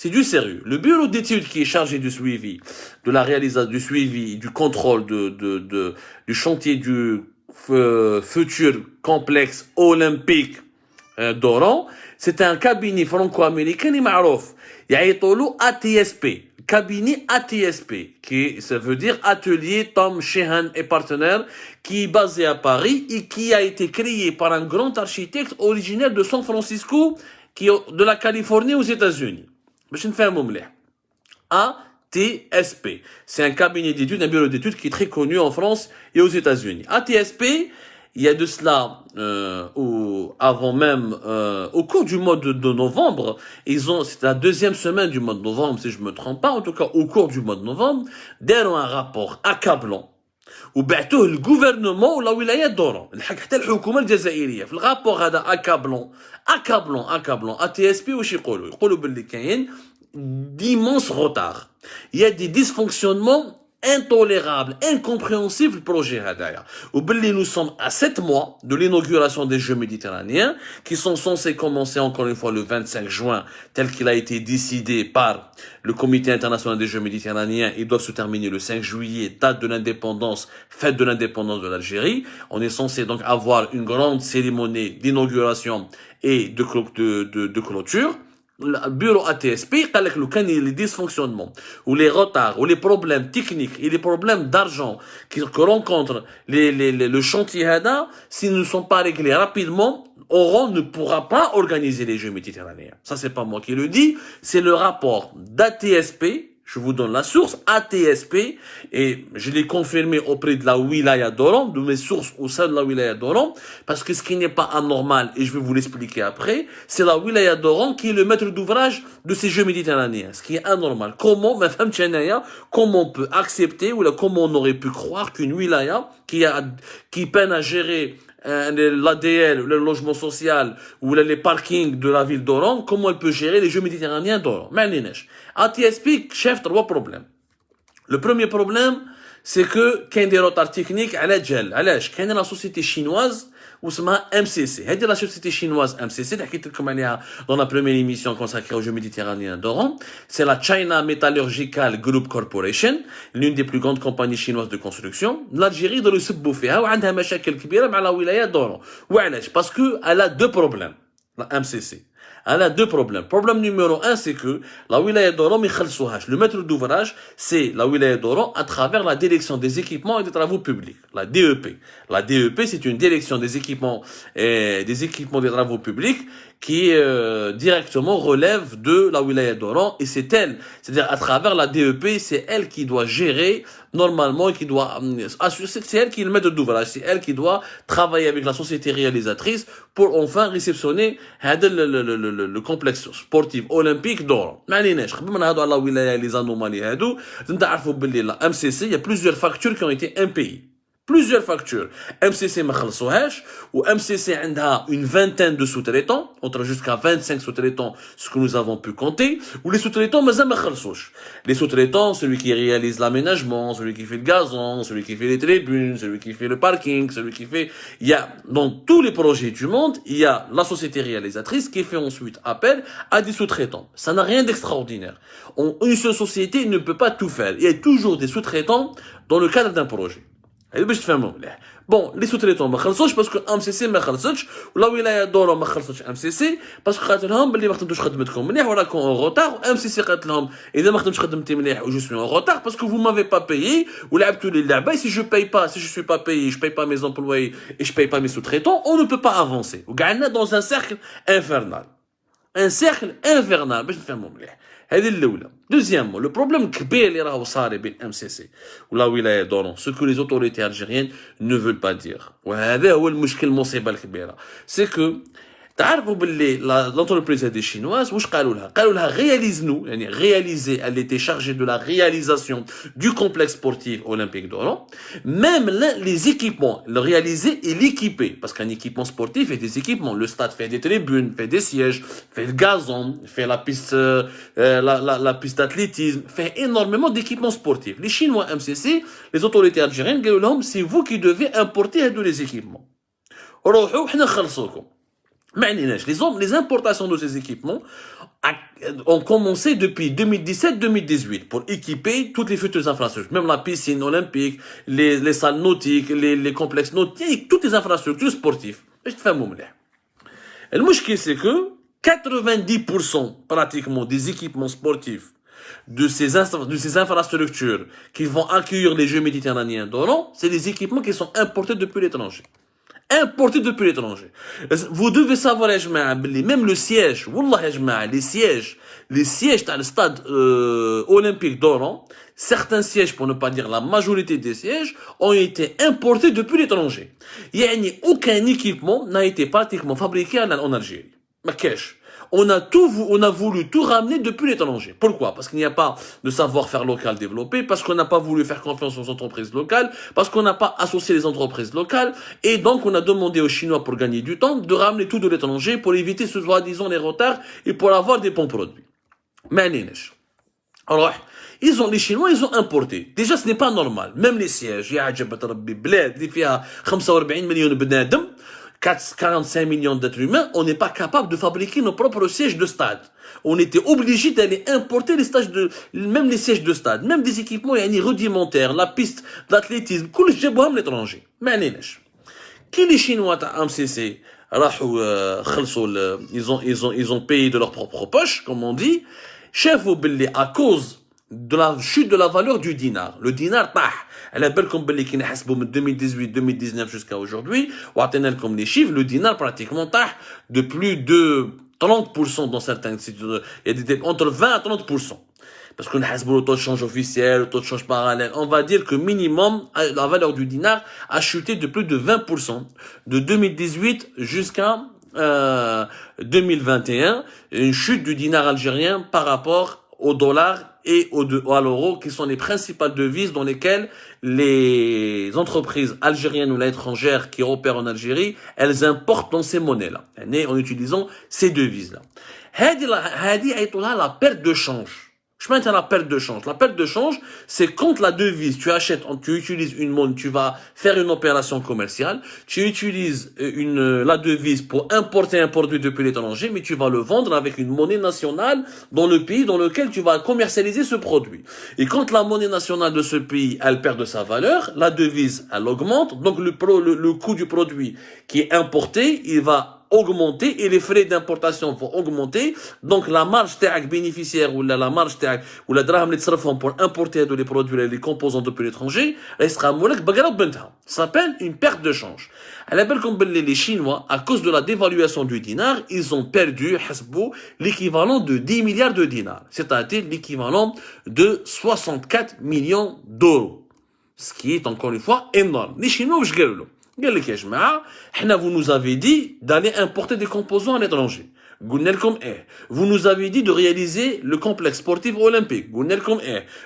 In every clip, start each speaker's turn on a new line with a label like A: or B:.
A: c'est du sérieux. Le bureau d'études qui est chargé du suivi, de la réalisation, du suivi, du contrôle du chantier du futur complexe olympique d'Oran, c'est un cabinet franco-américain et معروف. يعيطوا له ATSP. Cabinet ATSP, qui ça veut dire Atelier Tom Sheehan et Partenaires, qui est basé à Paris et qui a été créé par un grand architecte originaire de San Francisco, qui est de la Californie aux États-Unis. باش نفهموا مليح. ATSP. C'est un cabinet d'études, un bureau d'études qui est très connu en France et aux États-Unis. ATSP, il y a de cela, avant même, au cours du mois de novembre, c'est la deuxième semaine du mois de novembre, si je me trompe pas, en tout cas, au cours du mois de novembre, داروا un rapport accablant. وبعتوه الجوفرنمون ولا ولاية دوران حتى الحكومة الجزائرية في الرابور هذا accablant ATSP واش يقولوا باللي كاين d'immenses retards. Il y a des dysfonctionnements intolérables, incompréhensibles projet هدايا. وباللي nous sommes à 7 mois de l'inauguration des Jeux méditerranéens qui sont censés commencer encore une fois le 25 juin tel qu'il a été décidé par le Comité international des Jeux méditerranéens. Ils doivent se terminer le 5 juillet, date de l'indépendance, fête de l'indépendance de l'Algérie. On est censé donc avoir une grande cérémonie d'inauguration et de clôture. Le bureau ATSP قال لك لو كان les dysfonctionnements ou les retards ou les problèmes techniques et les problèmes d'argent que rencontre le chantier هذا, s'ils ne sont pas réglés rapidement, Oran ne pourra pas organiser les Jeux méditerranéens. Ça, c'est pas moi qui le dis, c'est le rapport d'ATSP. Je vous donne la source, ATSP, et je l'ai confirmé auprès de la wilaya d'Oran, de mes sources au sein de la wilaya d'Oran, parce que ce qui n'est pas anormal, et je vais vous l'expliquer après, c'est la wilaya d'Oran qui est le maître d'ouvrage de ces Jeux méditerranéens. Ce qui est anormal. Comment on peut accepter, ou là, comment on aurait pu croire qu'une wilaya qui peine à gérer l'ADL, le logement social ou les parkings de la ville d'Oran, comment elle peut gérer les Jeux méditerranéens d'Oran? ATSP chef 3 problèmes. Le premier problème, c'est que qu'il y a des retards techniques à la gel. علاش كاينه la société chinoise واسمها MCC. هذه la société chinoise MCC حكيت لكم عليها dans la première émission consacrée aux Jeux méditerranéens d'Oran. C'est la China Metallurgical Group Corporation, l'une des plus grandes compagnies chinoises de construction. L'Algérie doit يسبوا فيها وعندها مشاكل كبيره مع la wilaya d'Oran. وعلاش؟ parce que elle a deux problèmes. La MCC. Elle a deux problèmes. Problème numéro 1, c'est que la wilaya d'Oran, le maître d'ouvrage, c'est la wilaya d'Oran à travers la direction des équipements et des travaux publics, la DEP. La DEP, c'est une direction des équipements et des travaux publics qui directement relève de la wilaya d'Oran, et c'est elle, c'est-à-dire à travers la DEP, c'est elle qui doit gérer normalement et qui doit assurer, c'est elle qui est le maître d'ouvrage, c'est elle qui doit travailler avec la société réalisatrice pour enfin réceptionner le complexe sportif olympique d'Oran. معليناش قبل ما نهضروا على la wilaya les anomalies هادو لازم تعرفوا باللي la MCC, il y a plusieurs factures qui ont été impayées. Plusieurs factures. MCC ما خلصوهاش, ou MCC عندها une vingtaine de sous-traitants, entre jusqu'à 25 sous-traitants, ce que nous avons pu compter, ou les sous-traitants مازال ما خلصوش. Les sous-traitants, celui qui réalise l'aménagement, celui qui fait le gazon, celui qui fait les tribunes, celui qui fait le parking, celui qui fait, il y a, dans tous les projets du monde, il y a la société réalisatrice qui fait ensuite appel à des sous-traitants. Ça n'a rien d'extraordinaire. Une seule société ne peut pas tout faire. Il y a toujours des sous-traitants dans le cadre d'un projet. باش تفهموا مليح. بون لي سوتريتون ما خلصوش باسكو ام سي سي ما خلصتش, ولا ولايه دورو ما خلصتش ام سي سي باسكو قالت لهم باللي ما خدمتوش خدمتكم مليح وراكم اون روتار, ام سي سي قالت لهم اذا ما خدمتش خدمتي مليح و جو سوي اون روتار باسكو vous m'avez pas payé ولعبتوا لي اللعبه. Si je paye pas, si je suis pas payé, je paye pas mes employés et je paye pas mes sous-traitants, on ne peut pas avancer. وقعدنا dans un cercle infernal. Un cercle infernal باش نفهموا مليح. هذه الأولى. Deuxièmement, le problème كبير اللي راهو صار بين MCC ولا ولاية دوران, ce que les autorités algériennes ne veulent pas dire. وهذا هو المشكل, المصيبة الكبيرة. C'est que تعرفوا باللي l'entreprise des chinoises واش قالوا لها réalise nous, يعني réaliser, elle était chargée de la réalisation du complexe sportif olympique d'Oran. Même les équipements, le réaliser et l'équiper, parce qu'un équipement sportif fait des équipements. Le stade fait des tribunes, fait des sièges, fait le gazon, fait la piste la piste d'athlétisme, fait énormément d'équipements sportifs. Les Chinois MCC, les autorités algériennes قالوا لهم c'est vous qui devez importer tous les équipements. روحوا حنا نخلصوكم. Les importations de ces équipements ont commencé depuis 2017-2018 pour équiper toutes les futures infrastructures, même la piscine olympique, les salles nautiques, les complexes nautiques, toutes les infrastructures sportives. Je te fais un moment. Le problème, c'est que 90% pratiquement des équipements sportifs de ces infrastructures qui vont accueillir les Jeux méditerranéens d'Orient, c'est des équipements qui sont importés depuis l'étranger. Importés depuis l'étranger. Vous devez savoir, même le siège, wallah, les sièges dans le stade olympique d'Oran, certains sièges, pour ne pas dire la majorité des sièges, ont été importés depuis l'étranger. Aucun équipement n'a été pratiquement fabriqué en Algérie. Ma cache. On a voulu tout ramener depuis l'étranger. Pourquoi? Parce qu'il n'y a pas de savoir-faire local développé, parce qu'on n'a pas voulu faire confiance aux entreprises locales, parce qu'on n'a pas associé les entreprises locales, et donc on a demandé aux Chinois, pour gagner du temps, de ramener tout de l'étranger pour éviter ce soi-disant les retards et pour avoir des bons produits. Mais alors, les Chinois, ils ont importé. Déjà, ce n'est pas normal. Même les sièges, 45 millions d'êtres humains, on n'est pas capable de fabriquer nos propres sièges de stade. On était obligé d'aller importer même les sièges de stade, même des équipements rudimentaires, la piste d'athlétisme, tout le l'étranger. Mais qui les Chinois à MCC, ils ont payé de leur propre poche, comme on dit, chef à cause de la chute de la valeur du dinar. Le dinar, على بالكم باللي كي نحسبوا من 2018-2019 jusqu'à aujourd'hui وعطينا لكم les chiffres, le dinar pratiquement طاح de plus de 30% dans certains sites, il y a des entre 20 à 30%. Parce qu'on a le taux de change officiel, le taux de change parallèle, on va dire que minimum la valeur du dinar a chuté de plus de 20% de 2018 jusqu'à 2021, une chute du dinar algérien par rapport au dollar et à l'euro, qui sont les principales devises dans lesquelles les entreprises algériennes ou étrangères qui opèrent en Algérie, elles importent dans ces monnaies-là, en utilisant ces devises-là. La perte de change. Je m'intéresse à la perte de change. La perte de change, c'est quand la devise, tu utilises une monnaie, tu vas faire une opération commerciale, tu utilises la devise pour importer un produit depuis l'étranger, mais tu vas le vendre avec une monnaie nationale dans le pays dans lequel tu vas commercialiser ce produit. Et quand la monnaie nationale de ce pays, elle perd de sa valeur, la devise, elle augmente, donc le coût du produit qui est importé, il va augmenter et les frais d'importation vont augmenter, donc la marge تاعك bénéficiaire ou la marge تاعك ou la draham اللي تصرفهم pour importer les produits les composants depuis l'étranger ça s'appelle une perte de change. على بالكم باللي les Chinois, à cause de la dévaluation du dinar, ils ont perdu l'équivalent de 10 milliards de dinars, c'est-à-dire l'équivalent de 64 millions d'euros, ce qui est encore une fois énorme. Les Chinois, je قالوا له قال لك يا جماعه احنا vous nous avez dit d'aller importer des composants à l'étranger. قلنا لكم vous nous avez dit de réaliser le complexe sportif olympique. قلنا لكم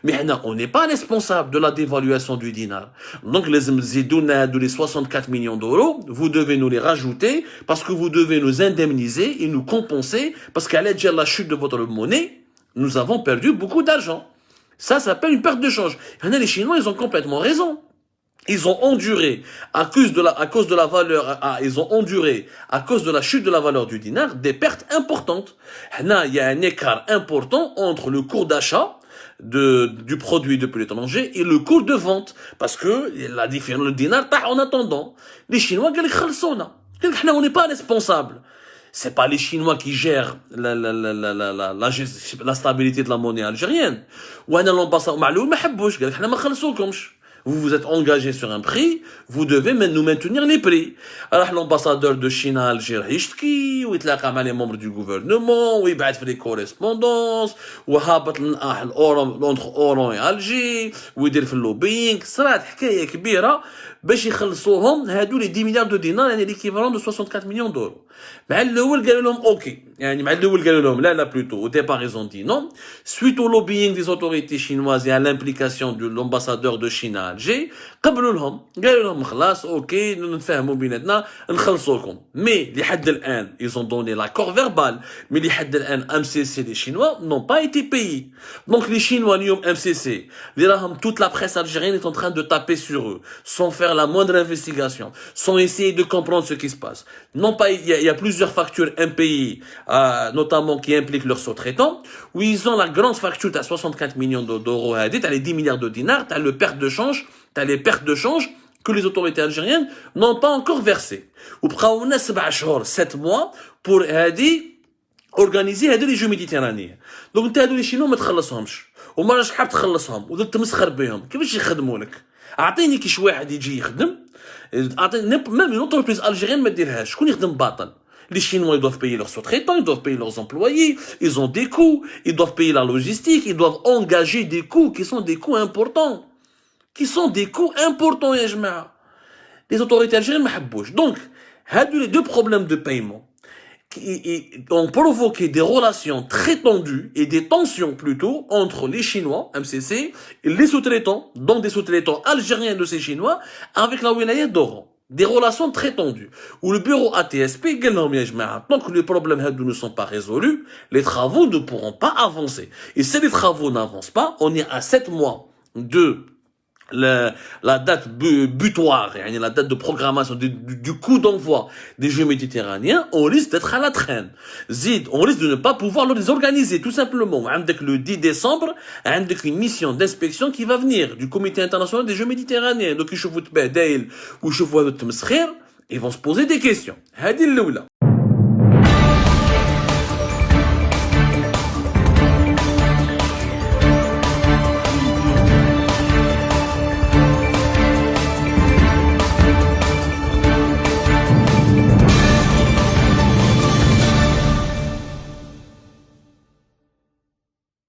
A: mais احنا on n'est pas responsable de la dévaluation du dinar. Donc لازم تزيدونا de les 64 millions d'euros, vous devez nous les rajouter parce que vous devez nous indemniser et nous compenser parce qu'à l'aide de la chute de votre monnaie, nous avons perdu beaucoup d'argent. Ça s'appelle une perte de change. Les Chinois, ils ont complètement raison. Ils ont enduré à cause de la valeur, ils ont enduré à cause de la chute de la valeur du dinar des pertes importantes. Il y a un écart important entre le cours d'achat du produit depuis l'étranger et le cours de vente, parce que la différence, le dinar, en attendant, les Chinois, on n'est pas responsable. C'est pas les Chinois qui gèrent la stabilité de la monnaie algérienne. Ou l'ambassade, vous vous êtes engagé sur un prix, vous devez nous maintenir les prix. Alors l'ambassadeur de Chine à Algérie يشتكي ويتلاقى مع les membres du gouvernement ويبعث في les correspondances وهابط entre Oran et Alger ويدير في اللوبينغ. صارت حكايه كبيره باش يخلصوهم هادو les 10 milliards de dinars, يعني l'équivalent de 64 millions d'euros. مع الاول قالوا لهم اوكي, يعني مع الاول قالوا لهم لا plutôt au départ ils ont dit non. Suite au lobbying des autorités chinoises et à l'implication de l'ambassadeur de Chine à Alger, قبلوا لهم, قالوا لهم خلاص اوكي نتفاهموا بيناتنا نخلصوكم. Mais لحد الان ils ont donné l'accord verbal. Mais les MCC, les Chinois, n'ont pas été payés. Donc les Chinois, MCC, toute la presse algérienne est en train de taper sur eux, sans faire la moindre investigation, sans essayer de comprendre ce qui se passe. Non pas, il y a plusieurs factures impayées, notamment qui impliquent leurs sous-traitants, où ils ont la grande facture à 64 millions d'euros, t'as les 10 milliards de dinars, t'as les pertes de change que les autorités algériennes n'ont pas encore versées. Ou prend 7 mois pour organiser les Jeux méditerranéens. Donc t'as les Chinois ما تخلصهمش وما راش حاب تخلصهم وضد تمسخر بهم كيفاش يخدموا لك اعطيني كيش واحد يجي يخدم اعطيني même une entreprise algérienne ما ديرهاش شكون يخدم باطل. Les Chinois, ils doivent payer leurs sous-traitants, ils doivent payer leurs employés, ils ont des coûts, ils doivent payer la logistique, ils doivent engager des coûts qui sont des coûts importants. يا جماعة. Les autorités algériennes ما حبوش. Donc, les deux problèmes de paiement qui ont provoqué des relations très tendues et des tensions plutôt entre les Chinois, MCC, et les sous-traitants, donc des sous-traitants algériens de ces Chinois, avec la wilaya d'Oran. Des relations très tendues, où le bureau ATSP, tant que les problèmes ne sont pas résolus, les travaux ne pourront pas avancer. Et si les travaux n'avancent pas, on est à 7 mois de la date butoir, la date de programmation du coup d'envoi des Jeux méditerranéens, on risque d'être à la traîne. On risque de ne pas pouvoir les organiser, tout simplement. Avec le 10 décembre, avec une mission d'inspection qui va venir du Comité international des Jeux méditerranéens. Donc, ils vont se poser des questions. هذه الأولى.